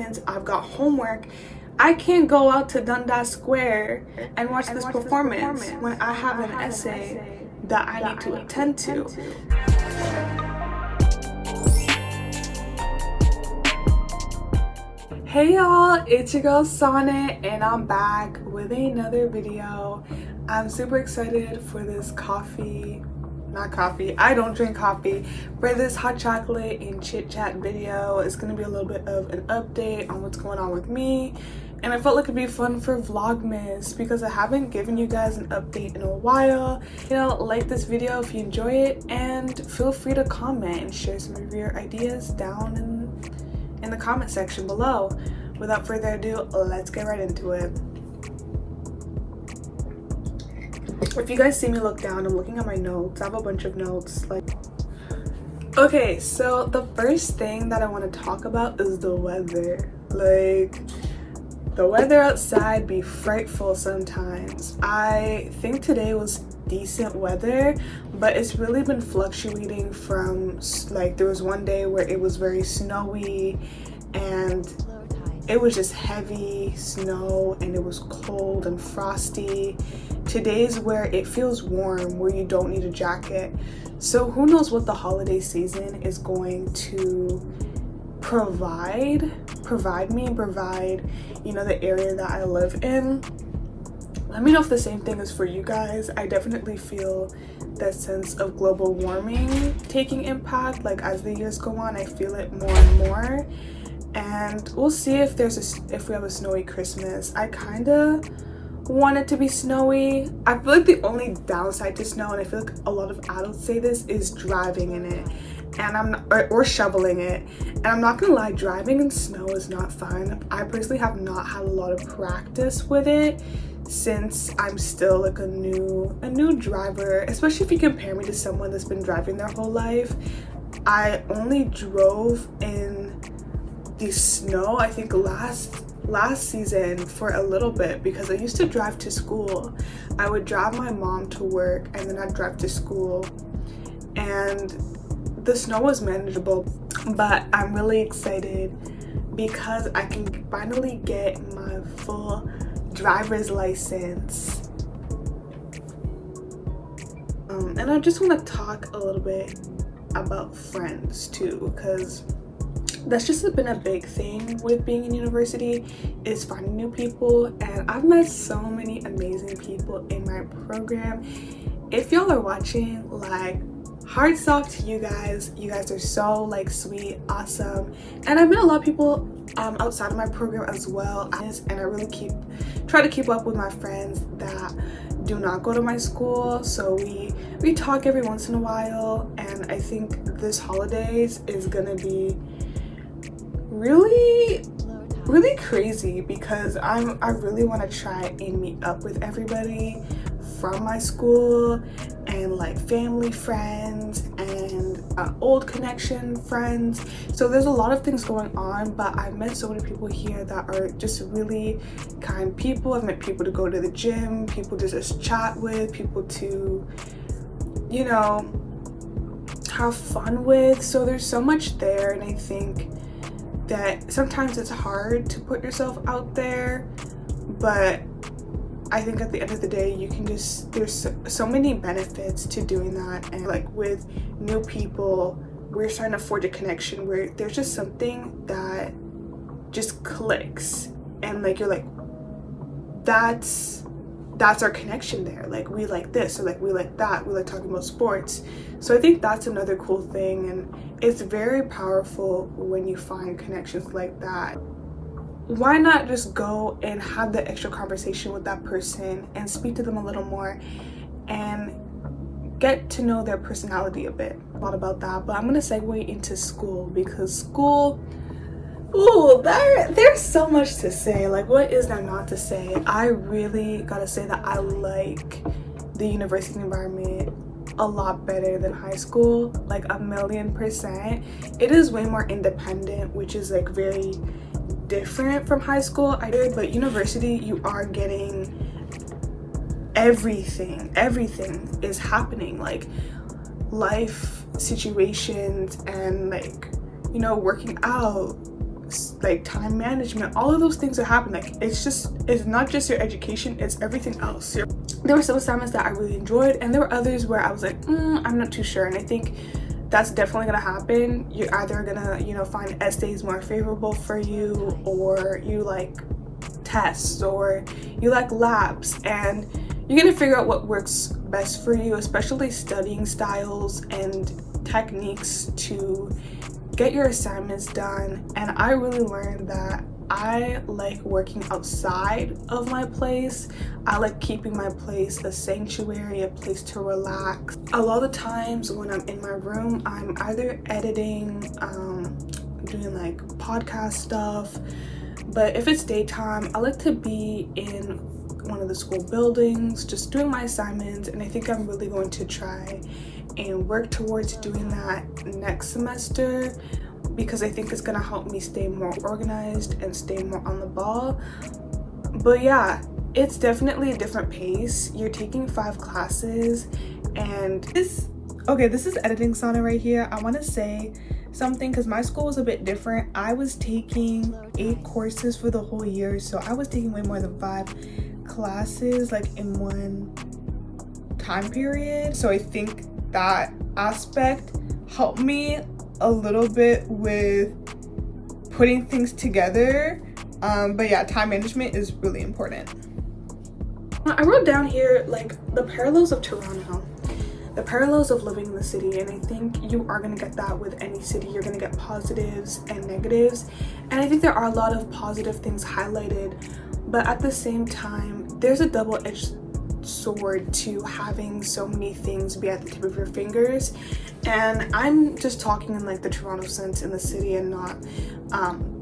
happens, I've got homework, I can't go out to Dundas Square and watch this performance when I have an essay that I need to attend to. Hey y'all, it's your girl Sonnet and I'm back with another video. I'm super excited for this I don't drink coffee, for this hot chocolate and chit chat video. It's gonna be a little bit of an update on what's going on with me, and I felt like it'd be fun for Vlogmas because I haven't given you guys an update in a while. You know, like this video if you enjoy it, and feel free to comment and share some of your ideas down in the comment section below. Without further ado, let's get right into it. If you guys see me look down, I'm looking at my notes. I have a bunch of notes. Okay, so the first thing that I want to talk about is the weather. The weather outside be frightful sometimes. I think today was decent weather, but it's really been fluctuating from, there was one day where it was very snowy and it was just heavy snow and it was cold and frosty. Today's where it feels warm, where you don't need a jacket. So who knows what the holiday season is going to provide, you know, the area that I live in. Let me know if the same thing is for you guys. I definitely feel that sense of global warming taking impact. As the years go on, I feel it more and more. And we'll see if we have a snowy Christmas. I kind of want it to be snowy. I feel like the only downside to snow, and I feel like a lot of adults say this, is driving in it, and I'm not, or shoveling it. And I'm not gonna lie, driving in snow is not fun. I personally have not had a lot of practice with it since I'm still a new driver, especially if you compare me to someone that's been driving their whole life. I only drove in the snow, I think last season for a little bit, because I used to drive to school. I would drive my mom to work and then I'd drive to school, and the snow was manageable. But I'm really excited because I can finally get my full driver's license. And I just want to talk a little bit about friends too, because that's just been a big thing with being in university, is finding new people. And I've met so many amazing people in my program. If y'all are watching, hearts off to you guys. You guys are so sweet, awesome. And I've met a lot of people outside of my program as well, and I really try to keep up with my friends that do not go to my school. So we talk every once in a while, and I think this holidays is gonna be really crazy because I really want to try and meet up with everybody from my school, and family friends and old connection friends. So there's a lot of things going on, but I've met so many people here that are just really kind people. I've met people to go to the gym, people to just chat with, people to, you know, have fun with. So there's so much there, and I think that sometimes it's hard to put yourself out there, but I think at the end of the day you can there's so many benefits to doing that. And with new people, we're trying to forge a connection where there's just something that just clicks, and you're that's our connection there. We like this, or we like that, we like talking about sports. So I think that's another cool thing, and it's very powerful when you find connections like that. Why not just go and have the extra conversation with that person and speak to them a little more and get to know their personality a bit. A lot about that, but I'm gonna segue into school, because school, there's so much to say. What is there not to say? I really gotta say that I like the university environment a lot better than high school, 1,000,000%. It is way more independent, which is very different from high school. But university, you are getting everything is happening, life situations and working out, like time management, all of those things are happening. Like it's not just your education, it's everything else. There were some assignments that I really enjoyed, and there were others where I was like, I'm not too sure. And I think that's definitely gonna happen. You're either gonna, you know, find essays more favorable for you, or you like tests, or you like labs, and you're gonna figure out what works best for you, especially studying styles and techniques to get your assignments done. And I really learned that I like working outside of my place. I like keeping my place a sanctuary, a place to relax. A lot of times when I'm in my room, I'm either editing, doing like podcast stuff, but if it's daytime, I like to be in one of the school buildings just doing my assignments. And I think I'm really going to try and work towards doing that next semester, because I think it's gonna help me stay more organized and stay more on the ball. But yeah, it's definitely a different pace. You're taking 5 classes, and this is editing Sonnet right here. I want to say something because my school was a bit different. I was taking 8 courses for the whole year, so I was taking way more than 5 classes like in one time period. So I think that aspect helped me a little bit with putting things together. But yeah, time management is really important. I wrote down here like the parallels of Toronto, the parallels of living in the city, and I think you are going to get that with any city. You're going to get positives and negatives, and I think there are a lot of positive things highlighted, but at the same time there's a double-edged sword to having so many things be at the tip of your fingers. And I'm just talking in like the Toronto sense, in the city, and not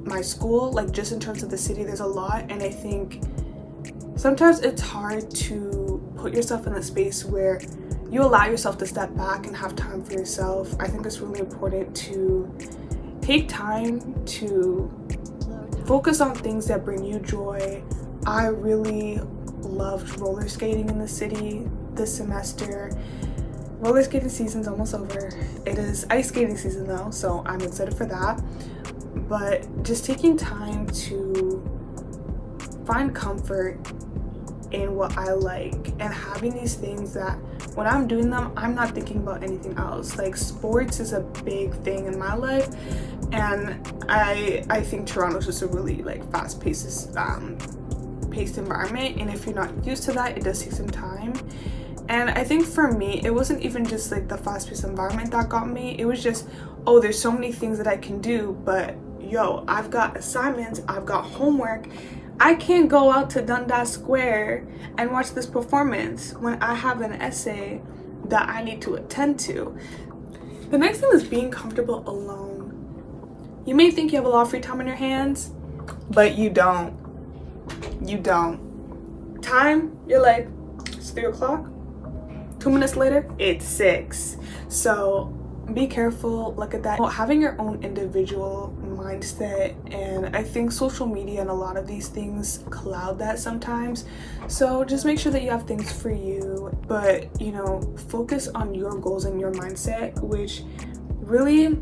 my school. Like just in terms of the city, there's a lot, and I think sometimes it's hard to put yourself in a space where you allow yourself to step back and have time for yourself. I think it's really important to take time to focus on things that bring you joy. I really loved roller skating in the city this semester. Roller skating season's almost over. It is ice skating season though, so I'm excited for that. But just taking time to find comfort in what I like, and having these things that when I'm doing them, I'm not thinking about anything else. Like sports is a big thing in my life, and I think Toronto's just a really like fast-paced environment, and if you're not used to that, it does take some time. And I think for me, it wasn't even just like the fast-paced environment that got me. It was just, oh, there's so many things that I can do, but yo, I've got assignments, I've got homework. I can't go out to Dundas Square and watch this performance when I have an essay that I need to attend to. The next thing is being comfortable alone. You may think you have a lot of free time on your hands, but you don't. You don't. Time, you're like, it's 3 o'clock. 2 minutes later, it's 6. So be careful, look at that. Having your own individual mindset, and I think social media and a lot of these things cloud that sometimes. So just make sure that you have things for you, but you know, focus on your goals and your mindset, which really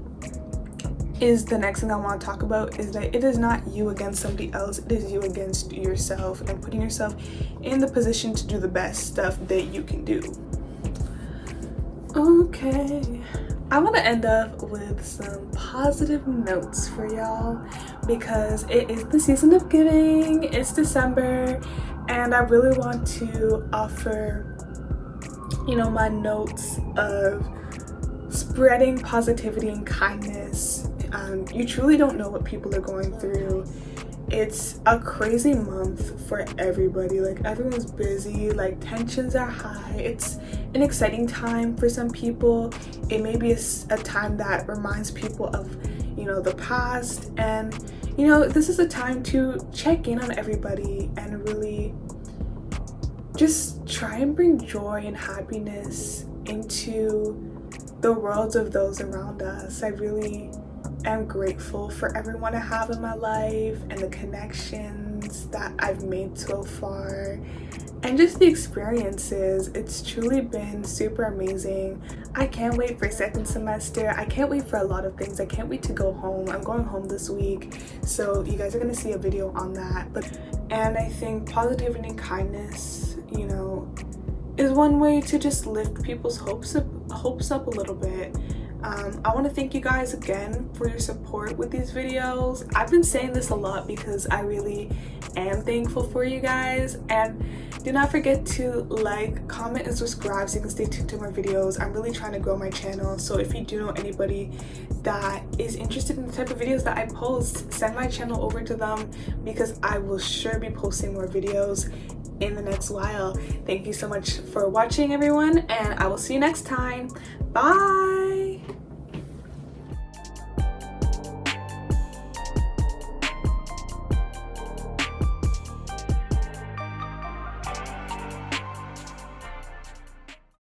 is the next thing I want to talk about, is that it is not you against somebody else, it is you against yourself, and putting yourself in the position to do the best stuff that you can do. Okay, I want to end up with some positive notes for y'all, because it is the season of giving. It's December, and I really want to offer, you know, my notes of spreading positivity and kindness. You truly don't know what people are going through. It's a crazy month for everybody. Like everyone's busy, like tensions are high. It's an exciting time for some people. It may be a time that reminds people of, you know, the past, and you know, this is a time to check in on everybody and really just try and bring joy and happiness into the worlds of those around us. I really am grateful for everyone I have in my life and the connections that I've made so far and just the experiences. It's truly been super amazing. I can't wait for second semester. I can't wait for a lot of things. I can't wait to go home. I'm going home this week, so you guys are gonna see a video on that. And I think positivity and kindness, you know, is one way to just lift people's hopes up a little bit. I want to thank you guys again for your support with these videos. I've been saying this a lot because I really am thankful for you guys, and do not forget to like, comment, and subscribe so you can stay tuned to more videos. I'm really trying to grow my channel, so if you do know anybody that is interested in the type of videos that I post, send my channel over to them because I will sure be posting more videos in the next while. Thank you so much for watching, everyone, and I will see you next time. Bye.